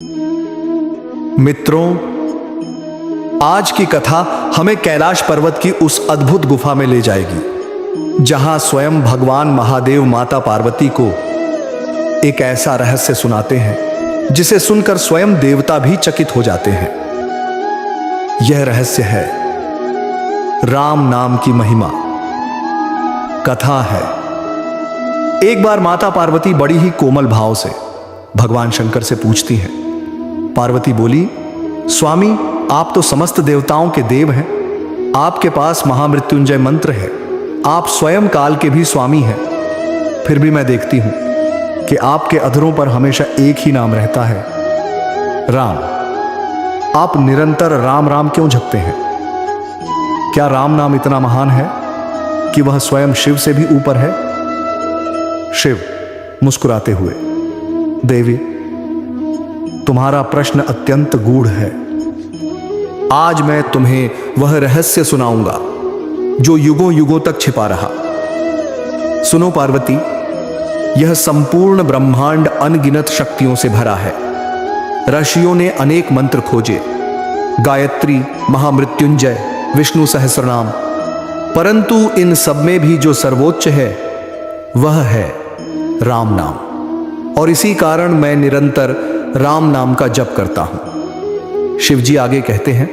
मित्रों, आज की कथा हमें कैलाश पर्वत की उस अद्भुत गुफा में ले जाएगी जहां स्वयं भगवान महादेव माता पार्वती को एक ऐसा रहस्य सुनाते हैं जिसे सुनकर स्वयं देवता भी चकित हो जाते हैं। यह रहस्य है राम नाम की महिमा। कथा है, एक बार माता पार्वती बड़ी ही कोमल भाव से भगवान शंकर से पूछती हैं। पार्वती बोली, स्वामी, आप तो समस्त देवताओं के देव हैं, आपके पास महामृत्युंजय मंत्र है, आप स्वयं काल के भी स्वामी हैं, फिर भी मैं देखती हूं कि आपके अधरों पर हमेशा एक ही नाम रहता है, राम। आप निरंतर राम राम क्यों जपते हैं? क्या राम नाम इतना महान है कि वह स्वयं शिव से भी ऊपर है? शिव मुस्कुराते हुए, देवी, तुम्हारा प्रश्न अत्यंत गूढ़ है। आज मैं तुम्हें वह रहस्य सुनाऊंगा जो युगों युगों तक छिपा रहा। सुनो पार्वती, यह संपूर्ण ब्रह्मांड अनगिनत शक्तियों से भरा है। ऋषियों ने अनेक मंत्र खोजे, गायत्री, महामृत्युंजय, विष्णु सहस्रनाम, परंतु इन सब में भी जो सर्वोच्च है वह है राम नाम, और इसी कारण मैं निरंतर राम नाम का जप करता हूं। शिवजी आगे कहते हैं,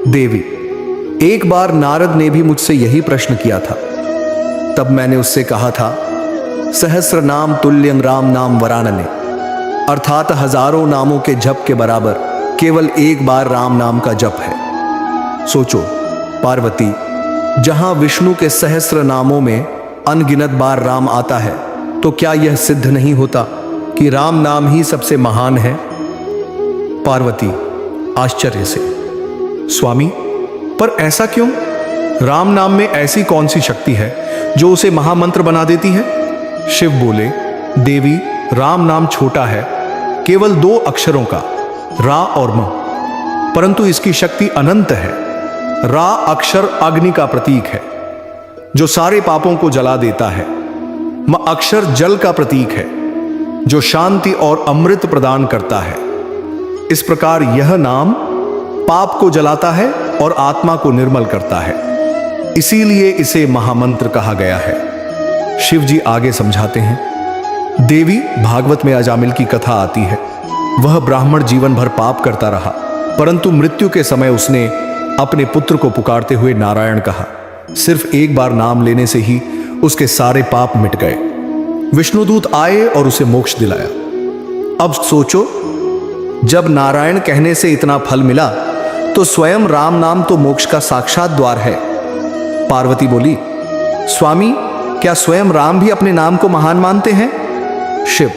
देवी, एक बार नारद ने भी मुझसे यही प्रश्न किया था। तब मैंने उससे कहा था, सहस्र नाम तुल्यं राम नाम वरानने, अर्थात हजारों नामों के जप के बराबर केवल एक बार राम नाम का जप है। सोचो पार्वती, जहां विष्णु के सहस्र नामों में अनगिनत बार राम आता है, तो क्या यह सिद्ध नहीं होता कि राम नाम ही सबसे महान है? पार्वती आश्चर्य से, स्वामी, पर ऐसा क्यों? राम नाम में ऐसी कौन सी शक्ति है जो उसे महामंत्र बना देती है? शिव बोले, देवी, राम नाम छोटा है, केवल 2 अक्षरों का, रा और म, परंतु इसकी शक्ति अनंत है। रा अक्षर अग्नि का प्रतीक है जो सारे पापों को जला देता है। म अक्षर जल का प्रतीक है जो शांति और अमृत प्रदान करता है। इस प्रकार यह नाम पाप को जलाता है और आत्मा को निर्मल करता है, इसीलिए इसे महामंत्र कहा गया है। शिव जी आगे समझाते हैं, देवी, भागवत में अजामिल की कथा आती है। वह ब्राह्मण जीवन भर पाप करता रहा, परंतु मृत्यु के समय उसने अपने पुत्र को पुकारते हुए नारायण कहा। सिर्फ एक बार नाम लेने से ही उसके सारे पाप मिट गए। विष्णुदूत आए और उसे मोक्ष दिलाया। अब सोचो, जब नारायण कहने से इतना फल मिला तो स्वयं राम नाम तो मोक्ष का साक्षात द्वार है। पार्वती बोली, स्वामी, क्या स्वयं राम भी अपने नाम को महान मानते हैं? शिव,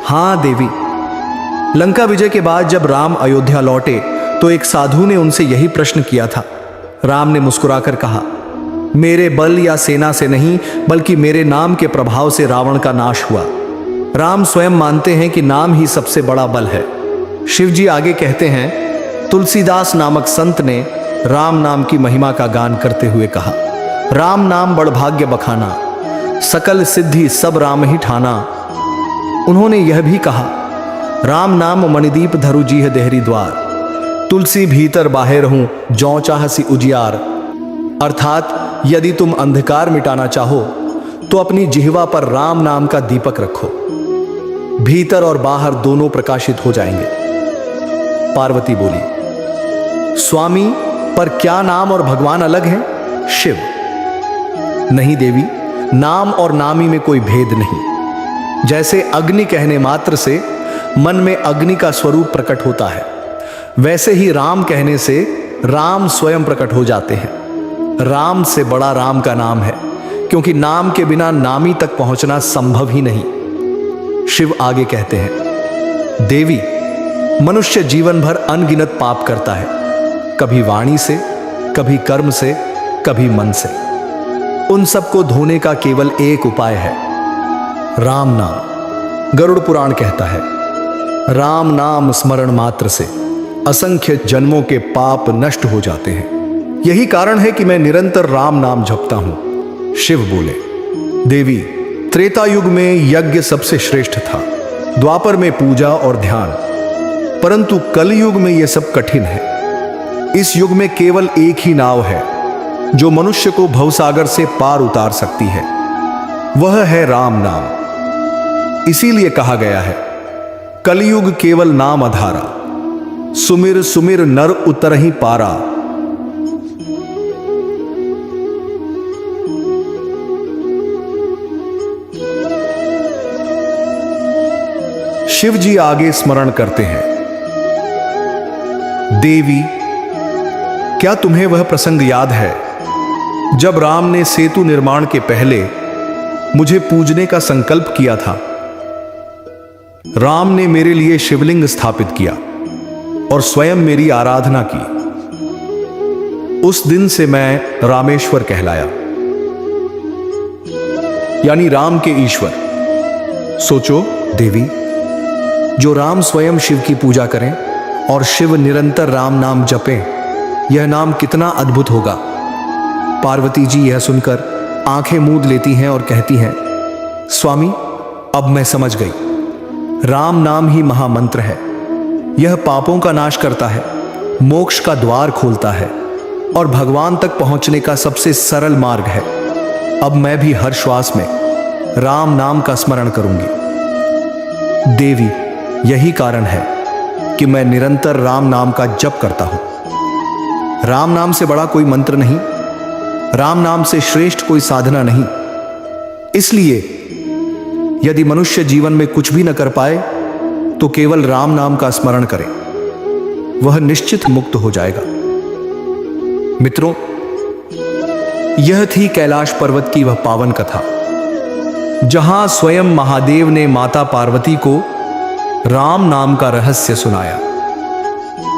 हां देवी। लंका विजय के बाद जब राम अयोध्या लौटे तो एक साधु ने उनसे यही प्रश्न किया था। राम ने मुस्कुराकर कहा, मेरे बल या सेना से नहीं, बल्कि मेरे नाम के प्रभाव से रावण का नाश हुआ। राम स्वयं मानते हैं कि नाम ही सबसे बड़ा बल है। शिव जी आगे कहते हैं, तुलसीदास नामक संत ने राम नाम की महिमा का गान करते हुए कहा, राम नाम बड़ भाग्य बखाना, सकल सिद्धि सब राम ही ठाना। उन्होंने यह भी कहा, राम नाम मणिदीप धरु जी है देहरी द्वार, तुलसी भीतर बाहर हूं जौ चाहसी उजियार। अर्थात यदि तुम अंधकार मिटाना चाहो तो अपनी जिह्वा पर राम नाम का दीपक रखो, भीतर और बाहर दोनों प्रकाशित हो जाएंगे। पार्वती बोली, स्वामी, पर क्या नाम और भगवान अलग हैं? शिव, नहीं देवी, नाम और नामी में कोई भेद नहीं। जैसे अग्नि कहने मात्र से मन में अग्नि का स्वरूप प्रकट होता है, वैसे ही राम कहने से राम स्वयं प्रकट हो जाते हैं। राम से बड़ा राम का नाम है, क्योंकि नाम के बिना नामी तक पहुंचना संभव ही नहीं। शिव आगे कहते हैं, देवी, मनुष्य जीवन भर अनगिनत पाप करता है, कभी वाणी से, कभी कर्म से, कभी मन से। उन सबको धोने का केवल एक उपाय है, राम नाम। गरुड़ पुराण कहता है, राम नाम स्मरण मात्र से असंख्य जन्मों के पाप नष्ट हो जाते हैं। यही कारण है कि मैं निरंतर राम नाम जपता हूं। शिव बोले, देवी, त्रेता युग में यज्ञ सबसे श्रेष्ठ था, द्वापर में पूजा और ध्यान, परंतु कलयुग में यह सब कठिन है। इस युग में केवल एक ही नाव है जो मनुष्य को भवसागर से पार उतार सकती है, वह है राम नाम। इसीलिए कहा गया है, कलयुग केवल नाम आधारा, सुमिर सुमिर नर उतरहि पारा। शिव जी आगे स्मरण करते हैं, देवी, क्या तुम्हें वह प्रसंग याद है जब राम ने सेतु निर्माण के पहले मुझे पूजने का संकल्प किया था? राम ने मेरे लिए शिवलिंग स्थापित किया और स्वयं मेरी आराधना की। उस दिन से मैं रामेश्वर कहलाया, यानी राम के ईश्वर। सोचो देवी, जो राम स्वयं शिव की पूजा करें और शिव निरंतर राम नाम जपें, यह नाम कितना अद्भुत होगा। पार्वती जी यह सुनकर आंखें मूंद लेती हैं और कहती हैं, स्वामी, अब मैं समझ गई, राम नाम ही महामंत्र है। यह पापों का नाश करता है, मोक्ष का द्वार खोलता है और भगवान तक पहुंचने का सबसे सरल मार्ग है। अब मैं भी हर श्वास में राम नाम का स्मरण करूंगी। देवी, यही कारण है कि मैं निरंतर राम नाम का जप करता हूं। राम नाम से बड़ा कोई मंत्र नहीं, राम नाम से श्रेष्ठ कोई साधना नहीं। इसलिए यदि मनुष्य जीवन में कुछ भी न कर पाए तो केवल राम नाम का स्मरण करे, वह निश्चित मुक्त हो जाएगा। मित्रों, यह थी कैलाश पर्वत की वह पावन कथा, जहां स्वयं महादेव ने माता पार्वती को राम नाम का रहस्य सुनाया।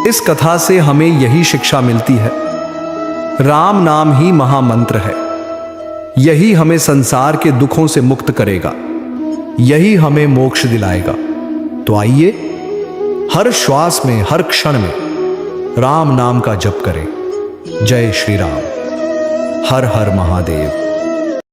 इस कथा से हमें यही शिक्षा मिलती है, राम नाम ही महामंत्र है। यही हमें संसार के दुखों से मुक्त करेगा, यही हमें मोक्ष दिलाएगा। तो आइए हर श्वास में, हर क्षण में राम नाम का जप करें। जय श्री राम। हर हर महादेव।